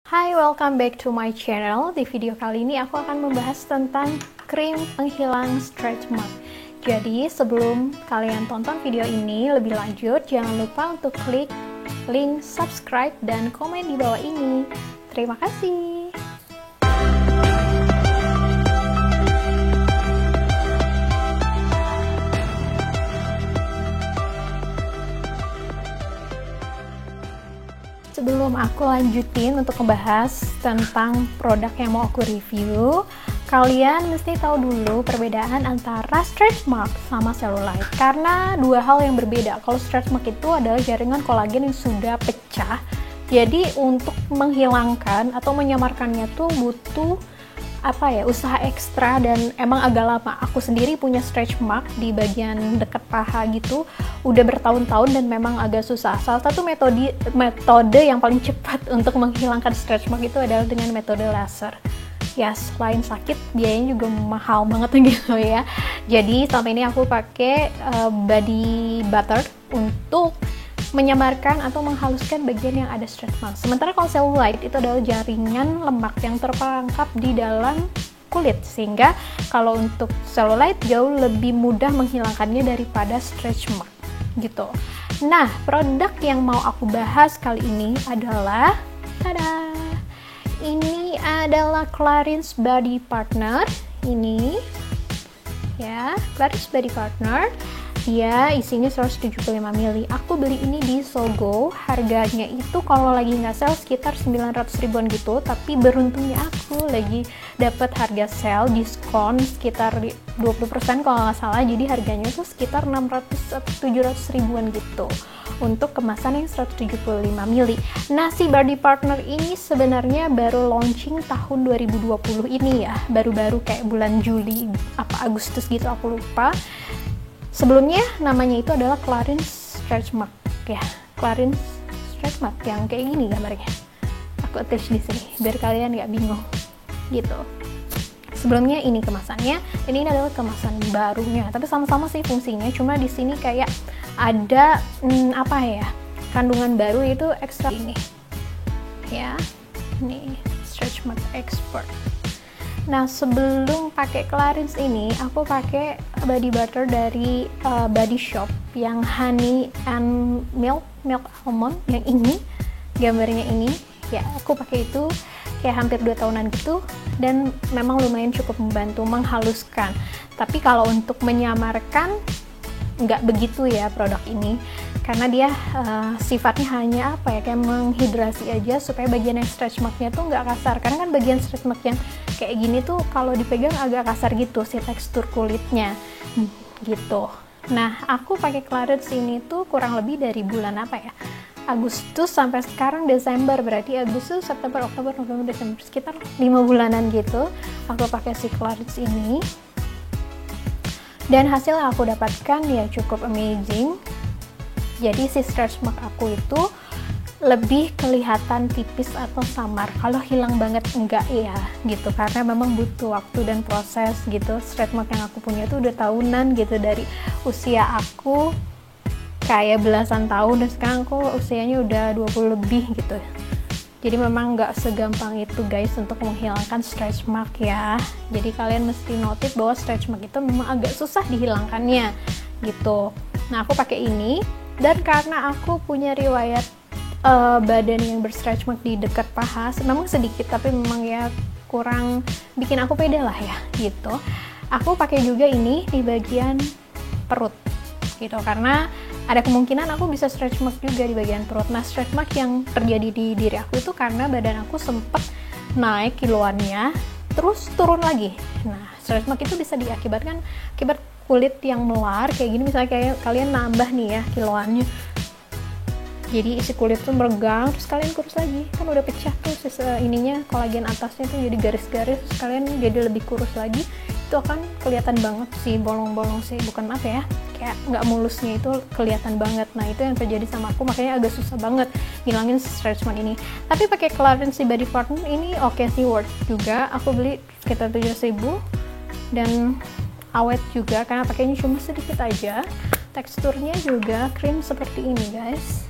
Hai, welcome back to my channel. Di video kali ini aku akan membahas tentang krim penghilang stretch mark. Jadi sebelum kalian tonton video ini lebih lanjut, jangan lupa untuk klik link subscribe dan komen di bawah ini. Terima kasih. Sebelum aku lanjutin untuk membahas tentang produk yang mau aku review, kalian mesti tahu dulu perbedaan antara stretch mark sama cellulite. Karena dua hal yang berbeda. Kalau stretch mark itu adalah jaringan kolagen yang sudah pecah. Jadi untuk menghilangkan atau menyamarkannya tuh butuh usaha ekstra dan emang agak lama. Aku sendiri punya stretch mark di bagian dekat paha gitu, udah bertahun-tahun dan memang agak susah. Salah satu metode yang paling cepat untuk menghilangkan stretch mark itu adalah dengan metode laser. Ya, selain sakit, biayanya juga mahal banget gitu ya. Jadi selama ini aku pakai body butter untuk menyamarkan atau menghaluskan bagian yang ada stretch mark. Sementara kalau cellulite itu adalah jaringan lemak yang terperangkap di dalam kulit, sehingga kalau untuk cellulite jauh lebih mudah menghilangkannya daripada stretch mark gitu. Nah, produk yang mau aku bahas kali ini adalah ini adalah Clarins Body Partner. Ini ya, Clarins Body Partner. Dia isinya 175 ml. Aku beli ini di Sogo. Harganya itu kalau lagi nggak sale sekitar 900 ribuan gitu. Tapi beruntungnya aku lagi dapat harga sale diskon sekitar 20% kalau nggak salah. Jadi harganya itu sekitar 600 atau 700 ribuan gitu untuk kemasan yang 175 ml. Nah, si Body Partner ini sebenarnya baru launching tahun 2020 ini ya. Baru-baru kayak bulan Juli Agustus gitu, aku lupa. Sebelumnya namanya itu adalah Clarins Stretch Mark ya, Clarins Stretch Mark yang kayak gini gambarnya. Aku attach di sini biar kalian nggak bingung gitu. Sebelumnya ini kemasannya, ini adalah kemasan barunya, tapi sama-sama sih fungsinya. Cuma di sini kayak ada kandungan baru itu ekstra ini ya, ini Stretch Mark Expert. Nah, sebelum pakai Clarins ini, aku pakai body butter dari Body Shop yang honey and milk almond yang ini, gambarnya ini. Ya, aku pakai itu kayak hampir 2 tahunan gitu dan memang lumayan cukup membantu menghaluskan. Tapi kalau untuk menyamarkan nggak begitu ya produk ini, karena dia sifatnya hanya kayak menghidrasi aja supaya bagian yang stretch marknya tuh nggak kasar. Karena kan bagian stretch mark yang kayak gini tuh kalau dipegang agak kasar gitu si tekstur kulitnya gitu. Nah, aku pakai Clarins ini tuh kurang lebih dari bulan Agustus sampai sekarang Desember, berarti Agustus, September, Oktober, November, Desember, sekitar 5 bulanan gitu aku pakai si Clarins ini. Dan hasil yang aku dapatkan ya cukup amazing. Jadi si stretch mark aku itu lebih kelihatan tipis atau samar. Kalau hilang banget enggak ya gitu, karena memang butuh waktu dan proses gitu. Stretch mark yang aku punya itu udah tahunan gitu, dari usia aku kayak belasan tahun dan sekarang aku usianya udah 20 lebih gitu. Jadi memang nggak segampang itu guys untuk menghilangkan stretch mark ya. Jadi kalian mesti notice bahwa stretch mark itu memang agak susah dihilangkannya gitu. Nah, aku pakai ini dan karena aku punya riwayat badan yang berstretch mark di dekat paha, memang sedikit tapi memang ya kurang bikin aku pede lah ya gitu. Aku pakai juga ini di bagian perut gitu, karena ada kemungkinan aku bisa stretch mark juga di bagian perut. Nah, stretch mark yang terjadi di diri aku itu karena badan aku sempet naik kiloannya terus turun lagi. Nah, stretch mark itu bisa diakibatkan akibat kulit yang melar kayak gini. Misalnya kayak kalian nambah nih ya kiloannya, jadi isi kulit tuh meregang, terus kalian kurus lagi, kan udah pecah tuh ininya, kolagen atasnya tuh jadi garis-garis, terus kalian jadi lebih kurus lagi. Itu akan kelihatan banget sih bolong-bolong sih, bukan kayak nggak mulusnya itu kelihatan banget. Nah, itu yang terjadi sama aku, makanya agak susah banget ngilangin stretch mark ini. Tapi pakai Clarins Body Partner ini oke sih, worth juga. Aku beli sekitar 7.000 dan awet juga karena pakainya cuma sedikit aja. Teksturnya juga krim seperti ini guys.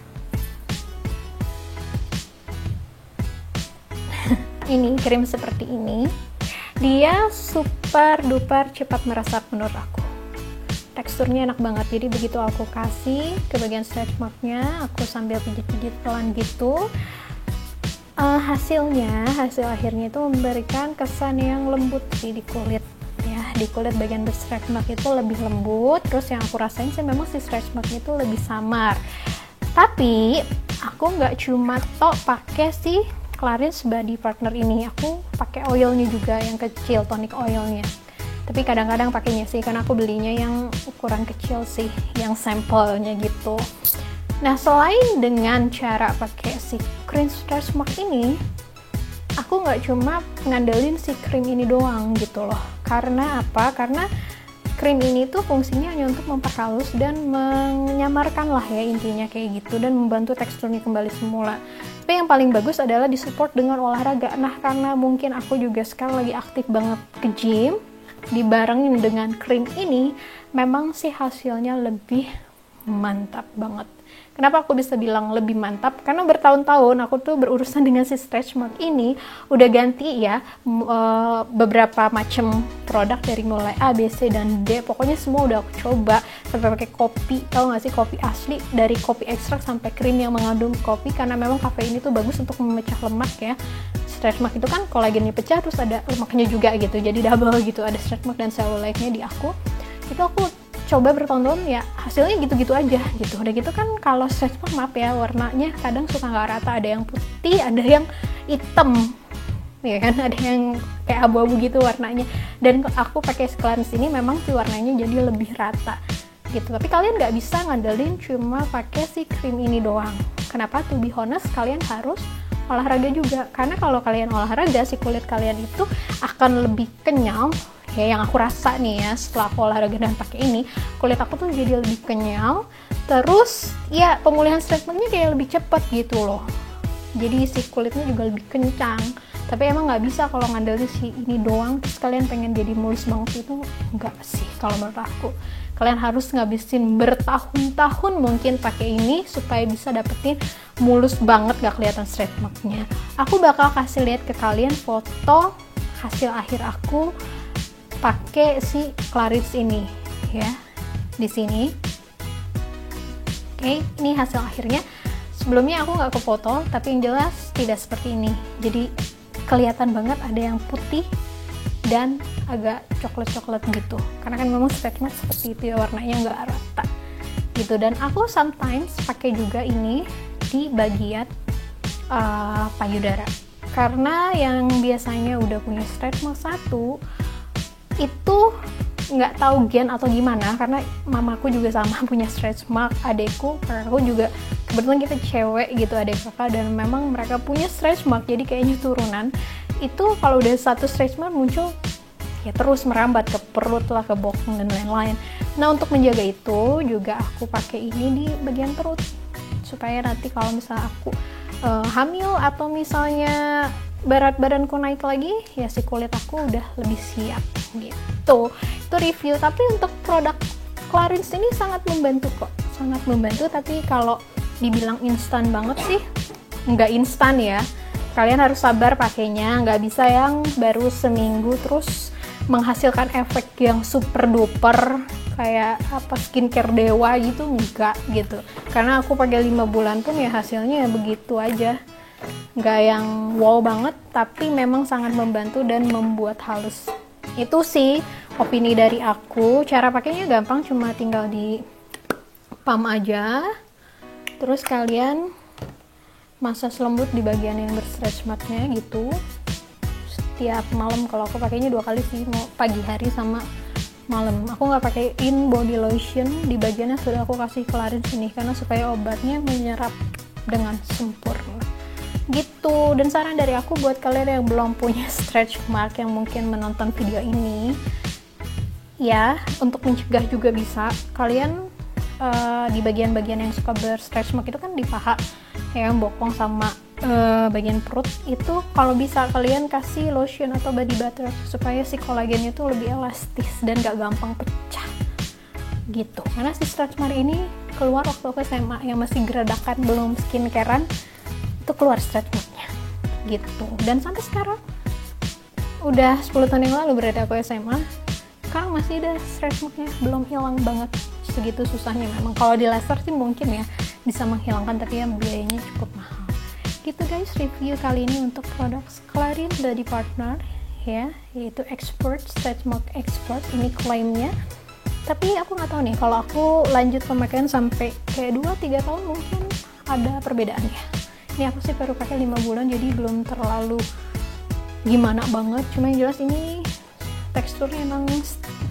ini krim seperti ini. Dia super duper cepat meresap menurut aku. Teksturnya enak banget, jadi begitu aku kasih ke bagian stretch marknya, aku sambil pijit-pijit pelan gitu. Hasil akhirnya itu memberikan kesan yang lembut sih di kulit. Ya, di kulit bagian stretch mark itu lebih lembut. Terus yang aku rasain sih memang si stretch mark itu lebih samar. Tapi aku nggak cuma pakai si Clarins Body Partner ini, aku pakai oilnya juga yang kecil, tonic oilnya. Tapi kadang-kadang pakainya sih, karena aku belinya yang ukuran kecil sih, yang sampelnya gitu. Nah, selain dengan cara pakai si krim stretch mark ini, aku nggak cuma ngandelin si krim ini doang gitu loh. Karena apa? Karena krim ini tuh fungsinya hanya untuk memperhalus dan menyamarkan lah ya intinya kayak gitu, dan membantu teksturnya kembali semula. Tapi yang paling bagus adalah disupport dengan olahraga. Nah, karena mungkin aku juga sekarang lagi aktif banget ke gym, dibarengin dengan krim ini, memang sih hasilnya lebih mantap banget. Kenapa aku bisa bilang lebih mantap? Karena bertahun-tahun aku tuh berurusan dengan si stretch mark ini, udah ganti ya beberapa macam produk dari mulai A, B, C, dan D. Pokoknya semua udah aku coba, sampai pakai kopi, tahu nggak sih, kopi asli, dari kopi ekstrak sampai krim yang mengandung kopi, karena memang kafein itu bagus untuk memecah lemak ya. Stretch mark itu kan kolagennya pecah, terus ada lemaknya juga gitu, jadi double gitu, ada stretch mark dan cellulite-nya di aku. Itu aku coba bertahun-tahun ya, hasilnya gitu-gitu aja gitu. Udah gitu kan kalau stretch mark, maaf ya, warnanya kadang suka nggak rata, ada yang putih, ada yang hitam ya kan, ada yang kayak abu-abu gitu warnanya. Dan aku pakai Clarins ini memang sih warnanya jadi lebih rata gitu. Tapi kalian nggak bisa ngandelin cuma pakai si krim ini doang. Kenapa? To be honest, kalian harus olahraga juga, karena kalau kalian olahraga si kulit kalian itu akan lebih kenyal ya. Yang aku rasa nih ya, setelah aku olahraga dan pakai ini, kulit aku tuh jadi lebih kenyal. Terus ya pemulihan stretch marknya kayak lebih cepat gitu loh, jadi si kulitnya juga lebih kencang. Tapi emang nggak bisa kalau ngandelin si ini doang terus kalian pengen jadi mulus banget, itu enggak sih kalau menurut aku. Kalian harus ngabisin bertahun-tahun mungkin pakai ini supaya bisa dapetin mulus banget, gak kelihatan stretch marknya. Aku bakal kasih lihat ke kalian foto hasil akhir aku pakai si Clarins ini ya, di sini. Oke, ini hasil akhirnya. Sebelumnya aku nggak kefoto, tapi yang jelas tidak seperti ini. Jadi kelihatan banget ada yang putih dan agak coklat-coklat gitu, karena kan memang stretch mark seperti itu ya, warnanya nggak rata gitu. Dan aku sometimes pakai juga ini di bagian payudara, karena yang biasanya udah punya stretch mark satu itu nggak tahu gen atau gimana, karena mamaku juga sama punya stretch mark, adekku, kakakku juga, kebetulan kita cewek gitu, adek kakak, dan memang mereka punya stretch mark, jadi kayaknya turunan. Itu kalau udah satu stretch mark muncul ya terus merambat ke perut lah, ke bokong dan lain-lain. Nah, untuk menjaga itu juga aku pakai ini di bagian perut, supaya nanti kalau misalnya aku hamil atau misalnya berat badanku naik lagi, ya si kulit aku udah lebih siap gitu. Itu review. Tapi untuk produk Clarins ini sangat membantu kok, sangat membantu. Tapi kalau dibilang instan banget sih nggak instan ya, kalian harus sabar pakainya, nggak bisa yang baru seminggu terus menghasilkan efek yang super duper kayak apa skincare dewa gitu, enggak gitu. Karena aku pakai 5 bulan pun ya hasilnya ya begitu aja, nggak yang wow banget, tapi memang sangat membantu dan membuat halus. Itu sih opini dari aku. Cara pakainya gampang, cuma tinggal di pump aja, terus kalian massage lembut di bagian yang berstretch marknya gitu setiap malam. Kalau aku pakainya 2 kali sih, mau pagi hari sama malam. Aku nggak pakaiin body lotion di bagiannya, sudah aku kasih Clarins ini karena supaya obatnya menyerap dengan sempurna gitu. Dan saran dari aku buat kalian yang belum punya stretch mark yang mungkin menonton video ini ya, untuk mencegah juga bisa kalian di bagian-bagian yang suka berstretch mark itu kan di paha ya, bokong sama bagian perut itu, kalau bisa kalian kasih lotion atau body butter supaya si kolagennya itu lebih elastis dan gak gampang pecah gitu. Karena si stretch mark ini keluar waktu aku SMA yang masih geradakan belum skincarean, itu keluar stretch marknya gitu. Dan sampai sekarang udah 10 tahun yang lalu berarti aku SMA, sekarang masih ada stretch marknya, belum hilang banget. Segitu susahnya memang. Kalau di laser sih mungkin ya bisa menghilangkan, tapi ya biayanya cukup mahal gitu guys. Review kali ini untuk produk Clarins Body Partner ya, yaitu Expert Stretch Mark Expert, ini klaimnya. Tapi aku nggak tahu nih, kalau aku lanjut pemakaian sampai kayak 2-3 tahun mungkin ada perbedaannya. Ini aku sih baru pakai 5 bulan, jadi belum terlalu gimana banget. Cuma yang jelas ini teksturnya emang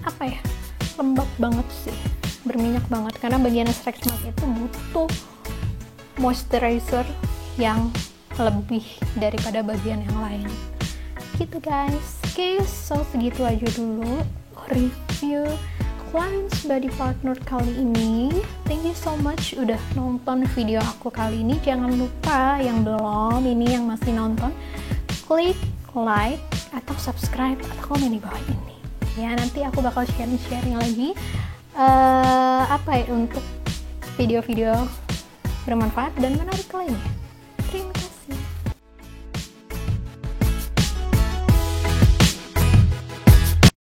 apa ya, lembab banget sih, berminyak banget, karena bagian stretch mark itu butuh moisturizer yang lebih daripada bagian yang lain gitu guys. Oke, so segitu aja dulu review Clarins Body Partner kali ini. Thank you so much udah nonton video aku kali ini. Jangan lupa yang belum, ini yang masih nonton, klik like atau subscribe atau komen di bawah ini ya. Nanti aku bakal sharing lagi apa ya, untuk video-video bermanfaat dan menarik lainnya. Terima kasih.